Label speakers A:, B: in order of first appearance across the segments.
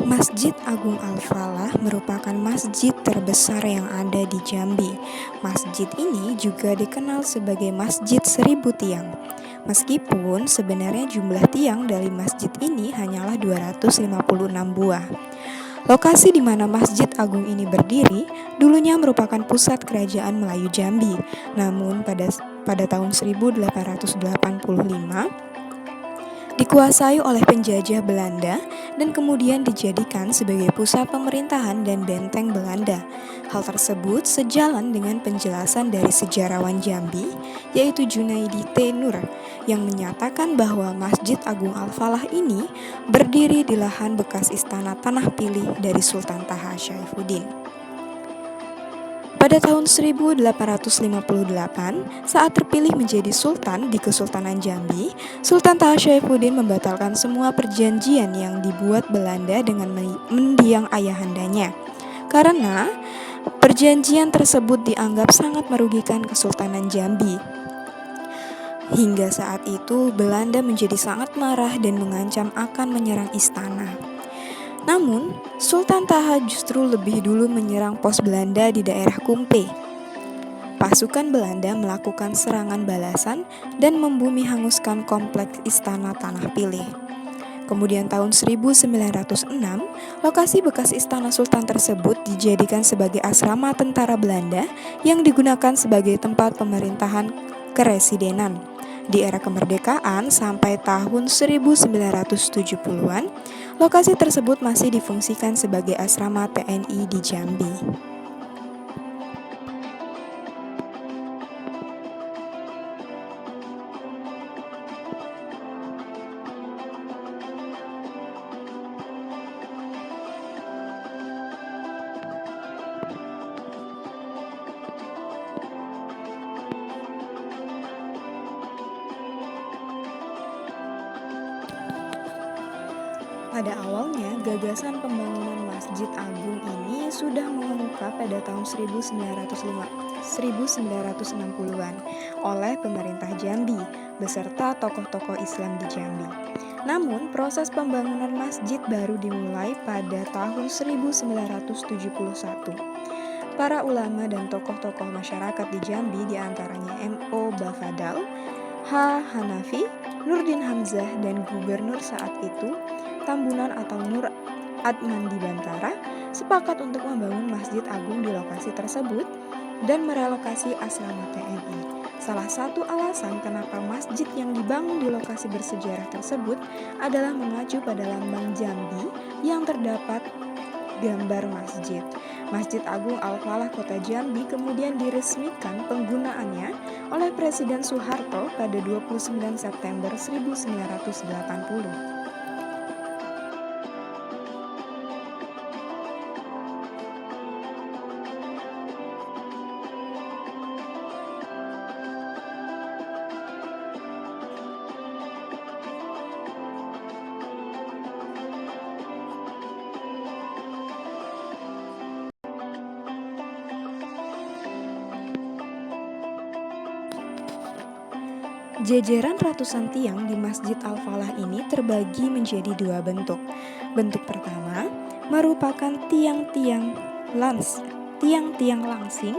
A: Masjid Agung Al-Falah merupakan masjid terbesar yang ada di Jambi. Masjid ini juga dikenal sebagai Masjid Seribu Tiang. Meskipun sebenarnya jumlah tiang dari masjid ini hanyalah 256 buah. Lokasi di mana Masjid Agung ini berdiri dulunya merupakan pusat kerajaan Melayu Jambi. Namun pada tahun 1885 dikuasai oleh penjajah Belanda dan kemudian dijadikan sebagai pusat pemerintahan dan benteng Belanda. Hal tersebut sejalan dengan penjelasan dari sejarawan Jambi, yaitu Junaidi T. Nur, yang menyatakan bahwa Masjid Agung Al-Falah ini berdiri di lahan bekas istana Tanah Pilih dari Sultan Taha Syaifuddin. Pada tahun 1858, saat terpilih menjadi sultan di Kesultanan Jambi, Sultan Taha Syaifuddin membatalkan semua perjanjian yang dibuat Belanda dengan mendiang ayahandanya. Karena perjanjian tersebut dianggap sangat merugikan Kesultanan Jambi. Hingga saat itu, Belanda menjadi sangat marah dan mengancam akan menyerang istana. Namun, Sultan Taha justru lebih dulu menyerang pos Belanda di daerah Kumpe. Pasukan Belanda melakukan serangan balasan dan membumi hanguskan kompleks istana Tanah Pilih. Kemudian tahun 1906, lokasi bekas istana sultan tersebut dijadikan sebagai asrama tentara Belanda yang digunakan sebagai tempat pemerintahan keresidenan. Di era kemerdekaan sampai tahun 1970-an, lokasi tersebut masih difungsikan sebagai asrama TNI di Jambi. Pada awalnya, gagasan pembangunan Masjid Agung ini sudah mengemuka pada tahun 1960-an oleh pemerintah Jambi beserta tokoh-tokoh Islam di Jambi. Namun, proses pembangunan masjid baru dimulai pada tahun 1971. Para ulama dan tokoh-tokoh masyarakat di Jambi diantaranya M.O. Bafadal, H. Hanafi, Nurdin Hamzah, dan gubernur saat itu, Tambunan atau Nur Adman di Bantara, sepakat untuk membangun Masjid Agung di lokasi tersebut dan merelokasi asrama TNI. Salah satu alasan kenapa masjid yang dibangun di lokasi bersejarah tersebut adalah mengacu pada lambang Jambi yang terdapat gambar masjid. Masjid Agung Al-Falah Kota Jambi kemudian diresmikan penggunaannya oleh Presiden Soeharto pada 29 September 1980. Jejeran ratusan tiang di Masjid Al-Falah ini terbagi menjadi dua bentuk. Bentuk pertama merupakan tiang-tiang langsing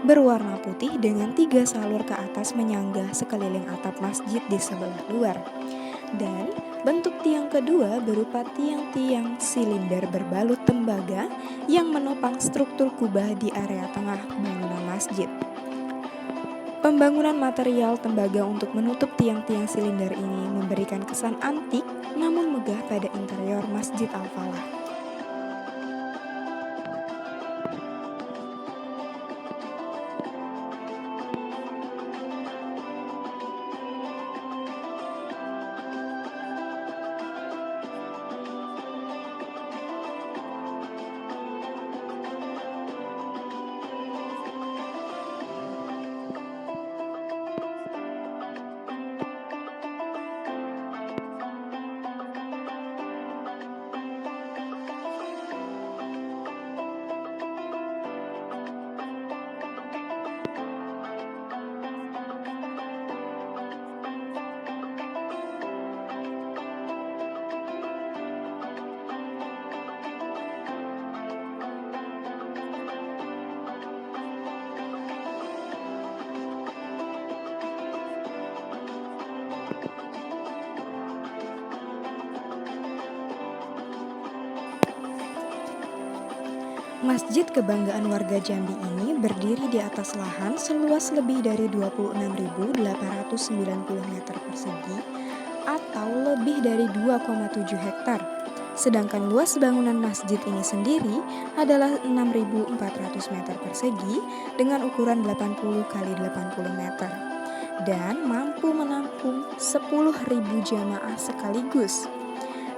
A: berwarna putih dengan 3 salur ke atas menyanggah sekeliling atap masjid di sebelah luar. Dan bentuk tiang kedua berupa tiang-tiang silinder berbalut tembaga yang menopang struktur kubah di area tengah bangunan masjid. Pembangunan material tembaga untuk menutup tiang-tiang silinder ini memberikan kesan antik namun megah pada interior Masjid Al-Falah. Masjid Kebanggaan Warga Jambi ini berdiri di atas lahan seluas lebih dari 26.890 meter persegi atau lebih dari 2,7 hektar. Sedangkan luas bangunan masjid ini sendiri adalah 6.400 meter persegi dengan ukuran 80 kali 80 meter dan mampu menampung 10.000 jamaah sekaligus.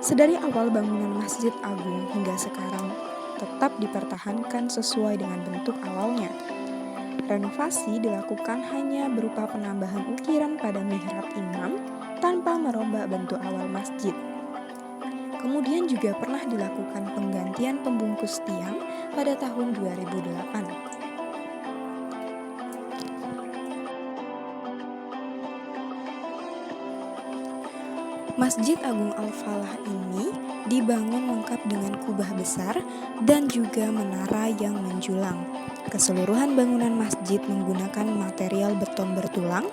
A: Sedari awal bangunan Masjid Agung hingga sekarang tetap dipertahankan sesuai dengan bentuk awalnya. Renovasi dilakukan hanya berupa penambahan ukiran pada mihrab imam tanpa merombak bentuk awal masjid. Kemudian juga pernah dilakukan penggantian pembungkus tiang pada tahun 2008. Masjid Agung Al-Falah ini dibangun lengkap dengan kubah besar dan juga menara yang menjulang. Keseluruhan bangunan masjid menggunakan material beton bertulang.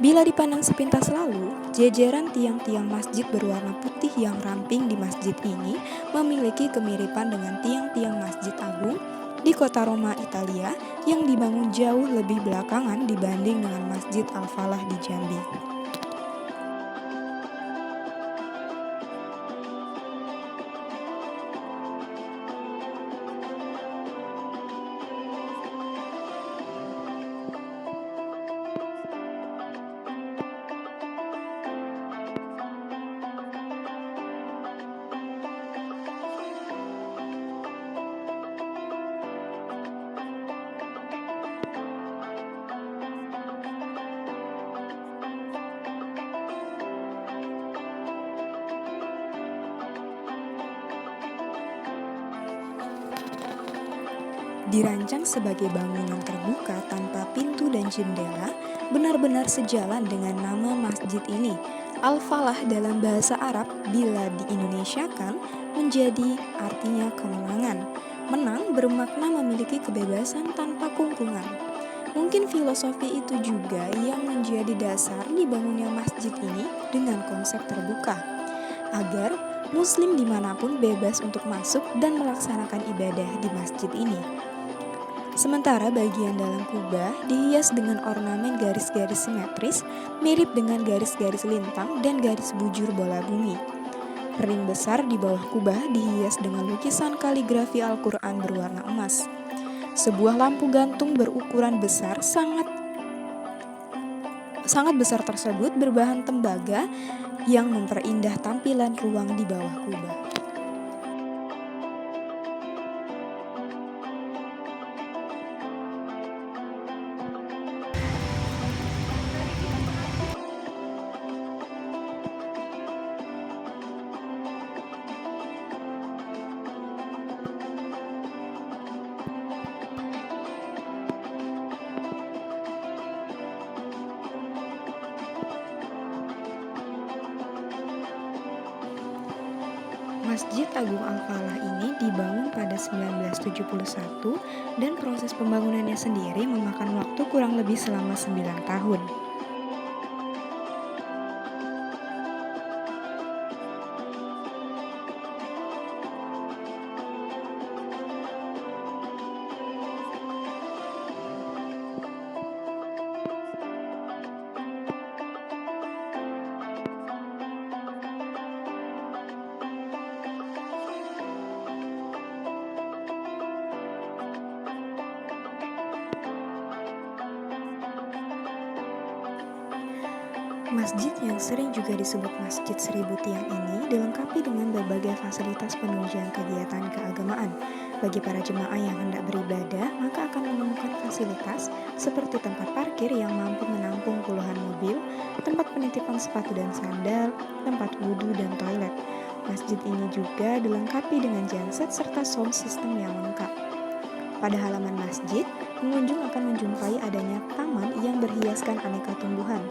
A: Bila dipandang sepintas lalu, jajaran tiang-tiang masjid berwarna putih yang ramping di masjid ini memiliki kemiripan dengan tiang-tiang Masjid Agung di kota Roma, Italia yang dibangun jauh lebih belakangan dibanding dengan Masjid Al-Falah di Jambi. Dirancang sebagai bangunan terbuka tanpa pintu dan jendela, benar-benar sejalan dengan nama masjid ini. Al-Falah dalam bahasa Arab bila diindonesiakan menjadi artinya kemenangan. Menang bermakna memiliki kebebasan tanpa kungkungan. Mungkin filosofi itu juga yang menjadi dasar dibangunnya masjid ini dengan konsep terbuka, agar muslim dimanapun bebas untuk masuk dan melaksanakan ibadah di masjid ini. Sementara bagian dalam kubah dihias dengan ornamen garis-garis simetris mirip dengan garis-garis lintang dan garis bujur bola bumi. Ring besar di bawah kubah dihias dengan lukisan kaligrafi Al-Quran berwarna emas. Sebuah lampu gantung berukuran besar sangat besar tersebut berbahan tembaga yang memperindah tampilan ruang di bawah kubah. Masjid Agung Al-Falah ini dibangun pada 1971 dan proses pembangunannya sendiri memakan waktu kurang lebih selama 9 tahun. Masjid yang sering juga disebut Masjid Seribu Tiang ini dilengkapi dengan berbagai fasilitas penunjang kegiatan keagamaan. Bagi para jemaah yang hendak beribadah, maka akan menemukan fasilitas seperti tempat parkir yang mampu menampung puluhan mobil, tempat penitipan sepatu dan sandal, tempat wudhu dan toilet. Masjid ini juga dilengkapi dengan genset serta sound system yang lengkap. Pada halaman masjid, pengunjung akan menjumpai adanya taman yang berhiaskan aneka tumbuhan.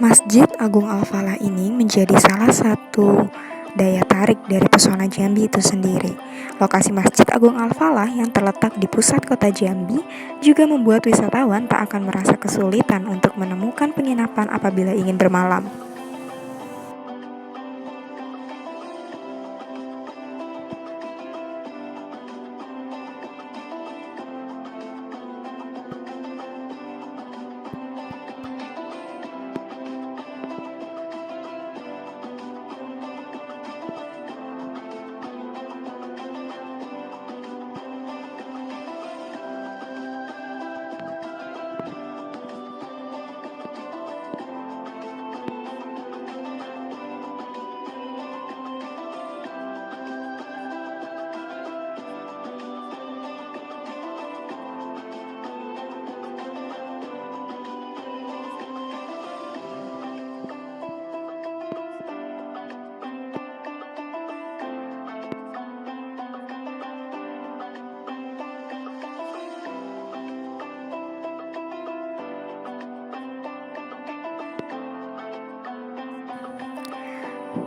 A: Masjid Agung Al-Falah ini menjadi salah satu daya tarik dari pesona Jambi itu sendiri. Lokasi Masjid Agung Al-Falah yang terletak di pusat kota Jambi juga membuat wisatawan tak akan merasa kesulitan untuk menemukan penginapan apabila ingin bermalam.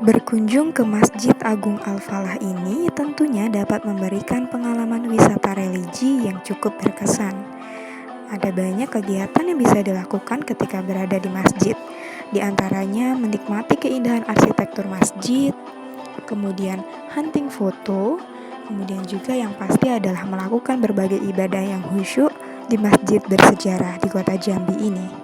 A: Berkunjung ke Masjid Agung Al-Falah ini tentunya dapat memberikan pengalaman wisata religi yang cukup berkesan. Ada banyak kegiatan yang bisa dilakukan ketika berada di masjid. Di antaranya menikmati keindahan arsitektur masjid, kemudian hunting foto, kemudian juga yang pasti adalah melakukan berbagai ibadah yang khusyuk di masjid bersejarah di kota Jambi ini.